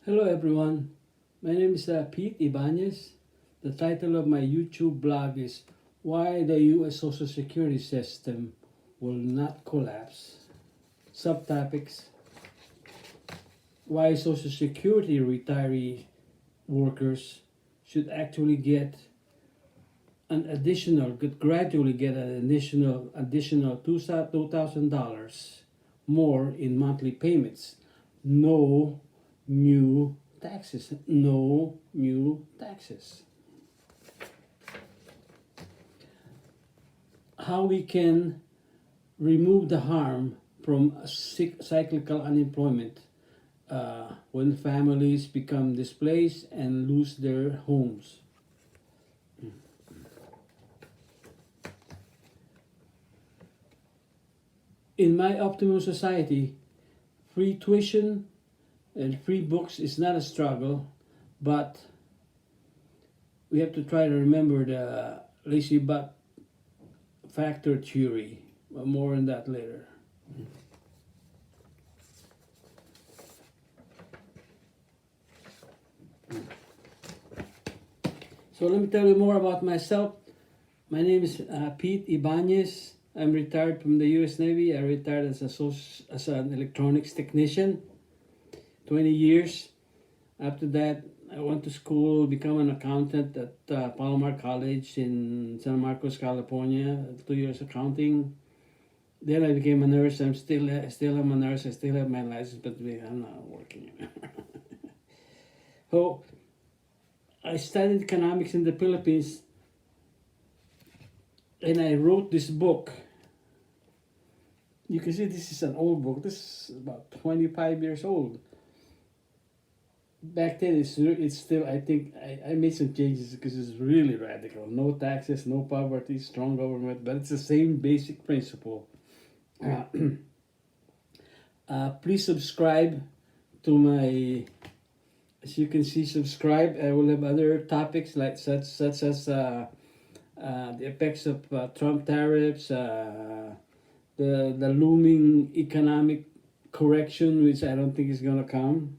Hello everyone, my name is Pete Ibanez. The title of my YouTube blog is Why the US Social Security System Will Not Collapse. Subtopics: Why Social Security retiree workers should actually get gradually get an additional $2,000 more in monthly payments. No new taxes. No new taxes. How we can remove the harm from cyclical unemployment when families become displaced and lose their homes. In my optimum society, free tuition and free books is not a struggle, but we have to try to remember the lazy butt factor theory. But more on that later. So let me tell you more about myself. My name is Pete Ibanez. I'm retired from the U.S. Navy. I retired as an electronics technician, 20 years. After that, I went to school, become an accountant at Palomar College in San Marcos, California, 2 years accounting. Then I became a nurse. I still am a nurse. I still have my license, but I'm not working. So I studied economics in the Philippines, and I wrote this book. You can see this is an old book. This is about 25 years old. Back then, it's still, I think, I made some changes because it's really radical. No taxes, no poverty, strong government, but it's the same basic principle. Please subscribe to my, as you can see, subscribe. I will have other topics like such as the effects of Trump tariffs, the looming economic correction, which I don't think is gonna come.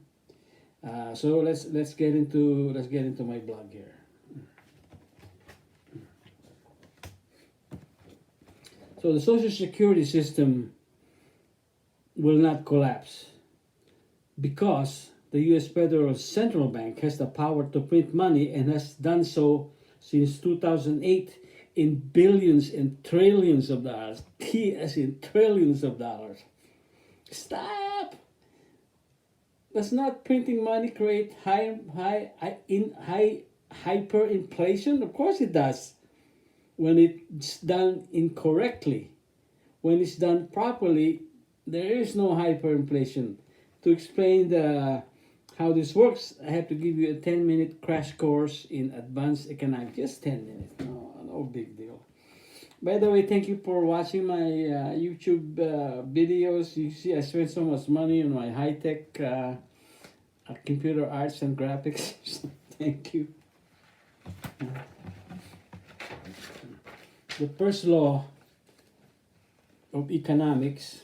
So let's get into my blog here. So the Social Security system will not collapse because the U.S. Federal Central Bank has the power to print money and has done so since 2008 in billions and trillions of dollars. T as in trillions of dollars. Stop! Does not printing money create hyperinflation? Of course it does. When it's done incorrectly. When it's done properly, there is no hyperinflation. To explain how this works, I have to give you a 10-minute crash course in advanced economics. Just 10 minutes, no big deal. By the way, thank you for watching my YouTube videos. You see, I spent so much money on my high-tech computer arts and graphics. Thank you. The first law of economics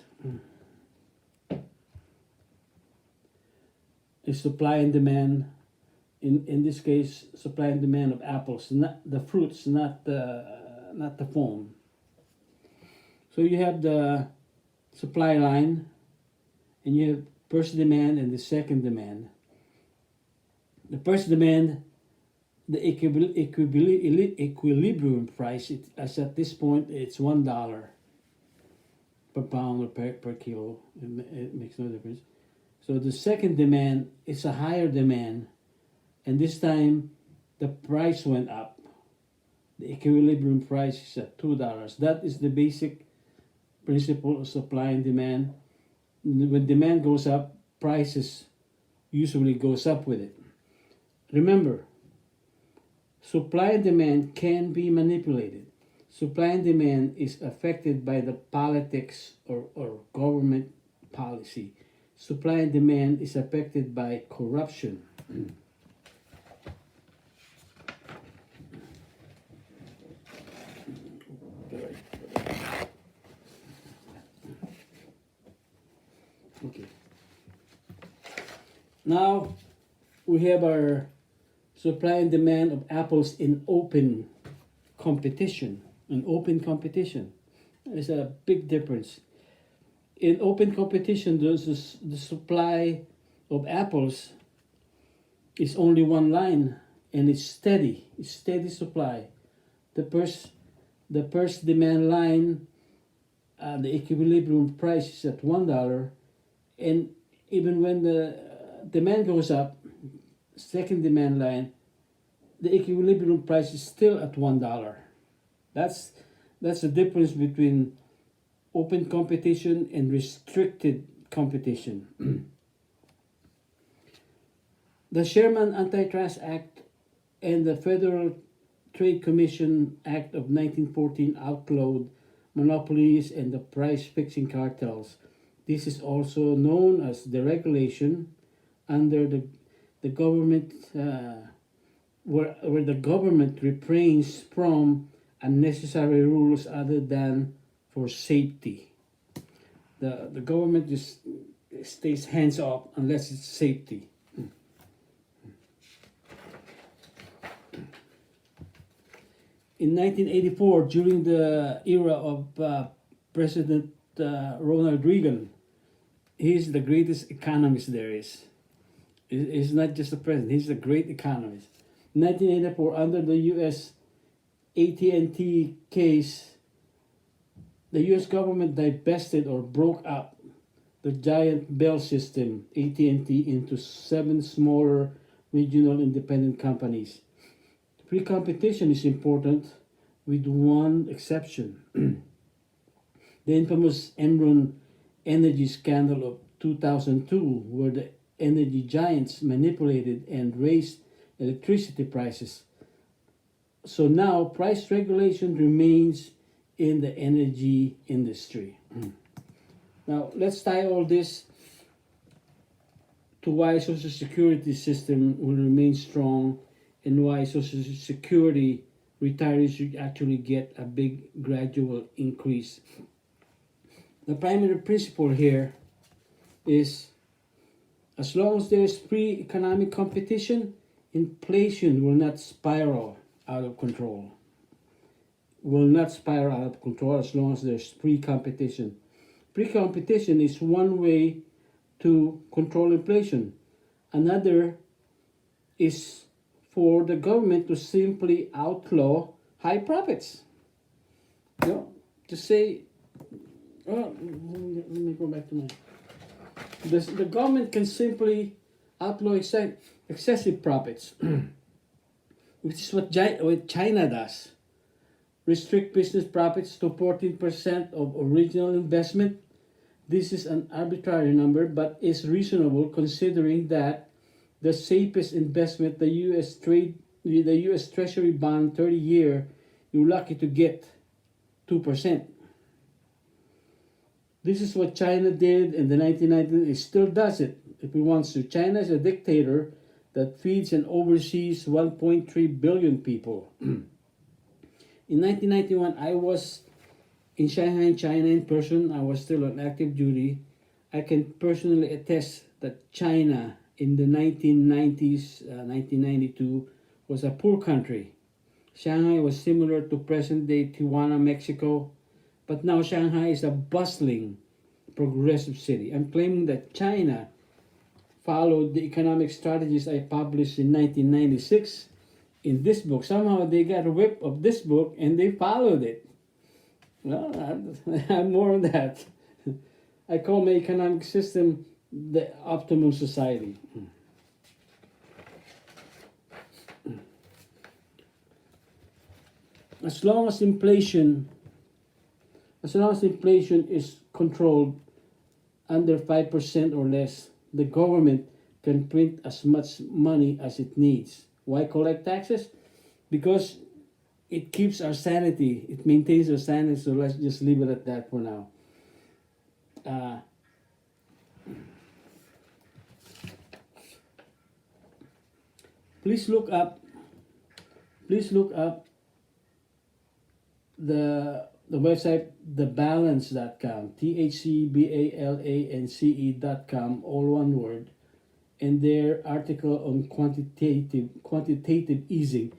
is supply and demand. In this case, supply and demand of apples, not the fruits, not the foam. So you have the supply line, and you have first demand and the second demand. The first demand, the equilibrium price, as at this point, it's $1 per pound or per kilo. It makes no difference. So the second demand is a higher demand, and this time the price went up. The equilibrium price is at $2. That is the basic principle of supply and demand. When demand goes up, prices usually goes up with it. Remember, supply and demand can be manipulated. Supply and demand is affected by the politics or government policy. Supply and demand is affected by corruption. Okay. Now, we have our supply and demand of apples in open competition. In open competition, there's a big difference. In open competition, the supply of apples is only one line, and it's steady. It's steady supply. The first the first demand line, the equilibrium price is at $1, and even when the demand goes up, second demand line, the equilibrium price is still at $1. That's that's the difference between open competition and restricted competition. The Sherman Antitrust Act and the Federal Trade Commission Act of 1914 outlawed monopolies and the price fixing cartels. This is also known as deregulation under the government, where the government refrains from unnecessary rules other than for safety. The government just stays hands off unless it's safety. In 1984, during the era of President Ronald Reagan, he's the greatest economist there is. He's not just a president, he's a great economist. 1984, under the U.S. AT&T case, the U.S. government divested or broke up the giant Bell system, AT&T, into 7 smaller regional independent companies. Free competition is important, with one exception. The infamous Enron energy scandal of 2002, where the energy giants manipulated and raised electricity prices. So now price regulation remains in the energy industry. Now let's tie all this to why Social Security system will remain strong and why Social Security retirees should actually get a big gradual increase. The primary principle here is, as long as there is free economic competition, inflation will not spiral out of control. Will not spiral out of control as long as there's free competition. Free competition is one way to control inflation. Another is for the government to simply outlaw high profits. You know, to say, oh, let me go back to my. The government can simply outlaw excessive profits, which is what China does. Restrict business profits to 14% of original investment. This is an arbitrary number, but is reasonable considering that the safest investment, the U.S. Treasury bond 30-year, you're lucky to get 2%. This is what China did in the 1990s. It still does it if it wants to. China is a dictator that feeds and oversees 1.3 billion people. In 1991, I was in Shanghai, China in person. I was still on active duty. I can personally attest that China in the 1990s, 1992, was a poor country. Shanghai was similar to present-day Tijuana, Mexico, but now Shanghai is a bustling, progressive city. I'm claiming that China followed the economic strategies I published in 1996 in this book. Somehow they got a whip of this book and they followed it. Well, I'm more on that. I call my economic system the optimum society. As long as inflation is controlled under 5% or less, the government can print as much money as it needs. Why collect taxes? Because it keeps our sanity. It maintains our sanity, so let's just leave it at that for now. Please look up the website thebalance.com, THCBALANCE.com, all one word, and their article on quantitative easing.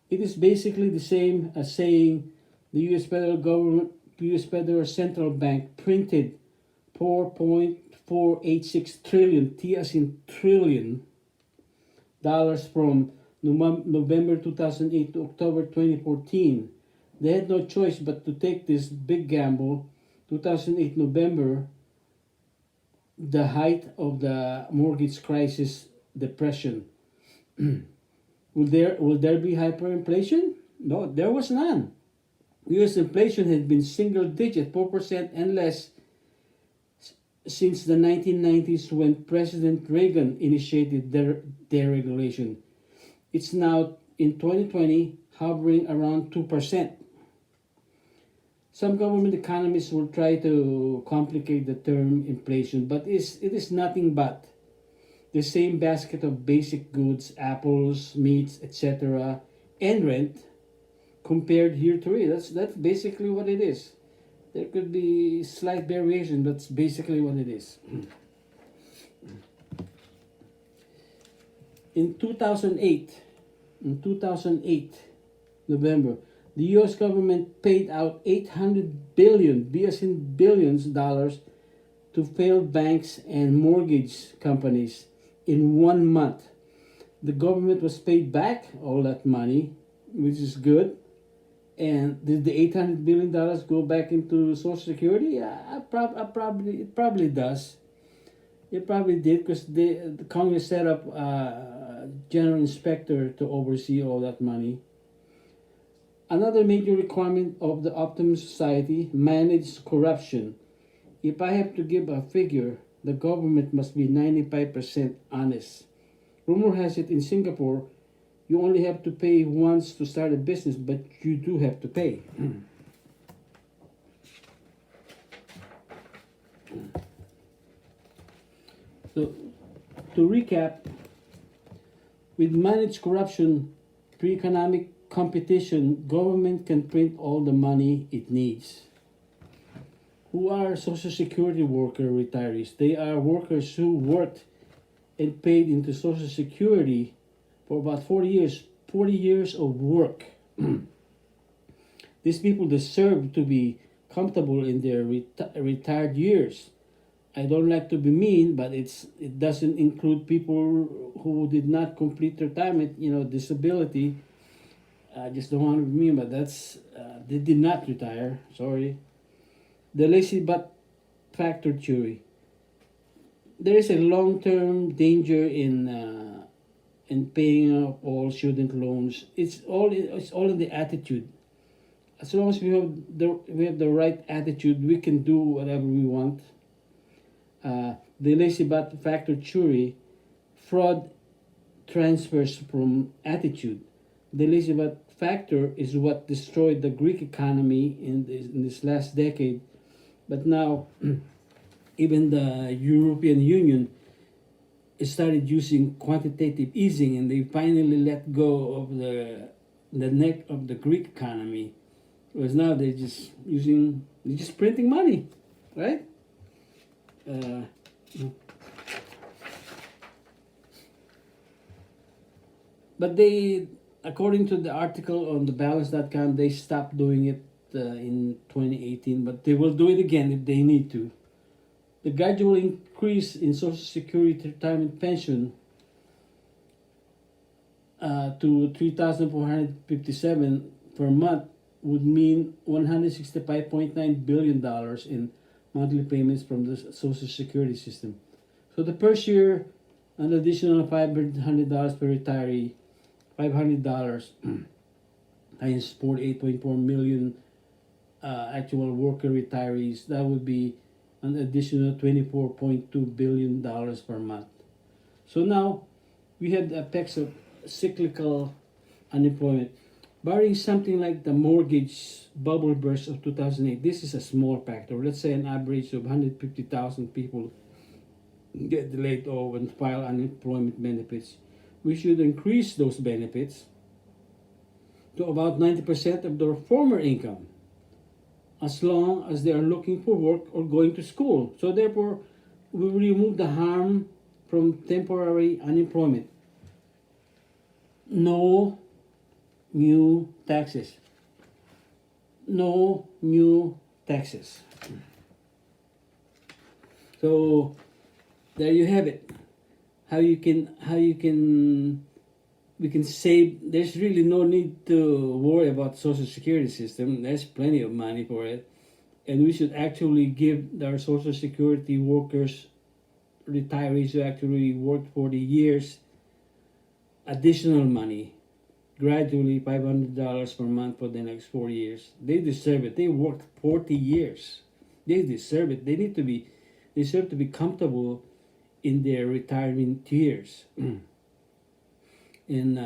It is basically the same as saying the U.S. Federal Central Bank printed 4.486 trillion, T as in trillion, dollars from November 2008 to October 2014. They had no choice but to take this big gamble. 2008 November, the height of the mortgage crisis depression. Will there be hyperinflation? No, there was none. U.S. inflation had been single digit, 4% and less, since the 1990s when President Reagan initiated deregulation. It's now in 2020 hovering around 2%. Some government economists will try to complicate the term inflation, but it is nothing but the same basket of basic goods, apples, meats, etc., and rent compared year to year. That's basically what it is. There could be slight variation, but that's basically what it is. In 2008, November, the U.S. government paid out 800 billion, B as in billions, dollars to failed banks and mortgage companies in 1 month. The government was paid back all that money, which is good. And did the $800 billion go back into Social Security? It probably does. It probably did, because the Congress set up a general inspector to oversee all that money. Another major requirement of the optimum society: manage corruption. If I have to give a figure, the government must be 95% honest. Rumor has it in Singapore, you only have to pay once to start a business, but you do have to pay. So, to recap, with managed corruption, pre-economic competition, government can print all the money it needs. Who are Social Security worker retirees? They are workers who worked and paid into Social Security for about 40 years. 40 years of work. These people deserve to be comfortable in their retired years. I don't like to be mean, but it doesn't include people who did not complete retirement, disability. I just don't want to be mean, but they did not retire. Sorry. The lazy butt factor theory. There is a long-term danger in paying off all student loans. It's all in the attitude. As long as we have the right attitude, we can do whatever we want. The lazy butt factor theory: fraud transfers from attitude. The lazy butt factor is what destroyed the Greek economy in this last decade. But now, even the European Union started using quantitative easing, and they finally let go of the neck of the Greek economy. Whereas now they're just printing money, right? But they, according to the article on thebalance.com, they stopped doing it in 2018, but they will do it again if they need to. The gradual increase in Social Security retirement pension to $3,457 per month would mean $165.9 billion in monthly payments from the Social Security system. So the first year, an additional $500 per retiree, $500 times 48.4 million actual worker retirees, that would be an additional $24.2 billion per month. So now we have the effects of cyclical unemployment. Barring something like the mortgage bubble burst of 2008, this is a small factor. Let's say an average of 150,000 people get laid off and file unemployment benefits. We should increase those benefits to about 90% of their former income, as long as they are looking for work or going to school. So therefore, we remove the harm from temporary unemployment. No new taxes. No new taxes. So there you have it. How you can we can save. There's really no need to worry about social security system. There's plenty of money for it, and we should actually give our social security workers, retirees who actually worked 40 years, additional money, gradually $500 per month for the next 4 years. They deserve it. They worked 40 years. They deserve it. They deserve to be comfortable in their retirement years. And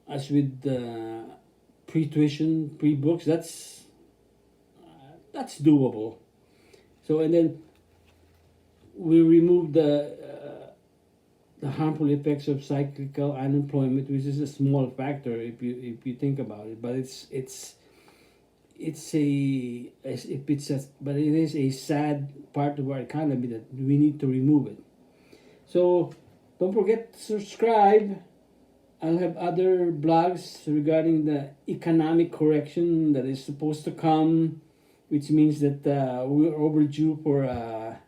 as with pre-tuition, pre-books, that's doable. So, and then we remove the harmful effects of cyclical unemployment, which is a small factor if you think about it. But it is a sad part of our economy that we need to remove it. So don't forget to subscribe. I'll have other blogs regarding the economic correction that is supposed to come, which means that we're overdue for a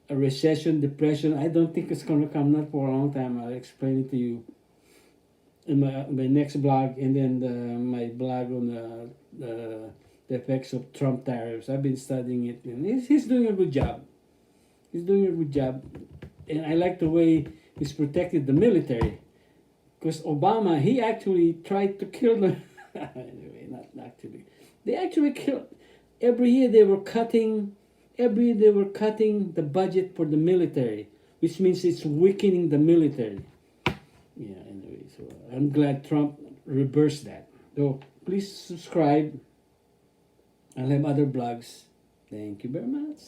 recession, depression. I don't think it's going to come, not for a long time. I'll explain it to you in my next blog, and then my blog on the effects of Trump tariffs. I've been studying it, and he's doing a good job. He's doing a good job, and I like the way he's protected the military. Because Obama, he actually tried to kill them. Anyway, not actually. They actually killed. Every year they were cutting the budget for the military, which means it's weakening the military. Yeah, anyway, so I'm glad Trump reversed that. So please subscribe. I'll have other blogs. Thank you very much.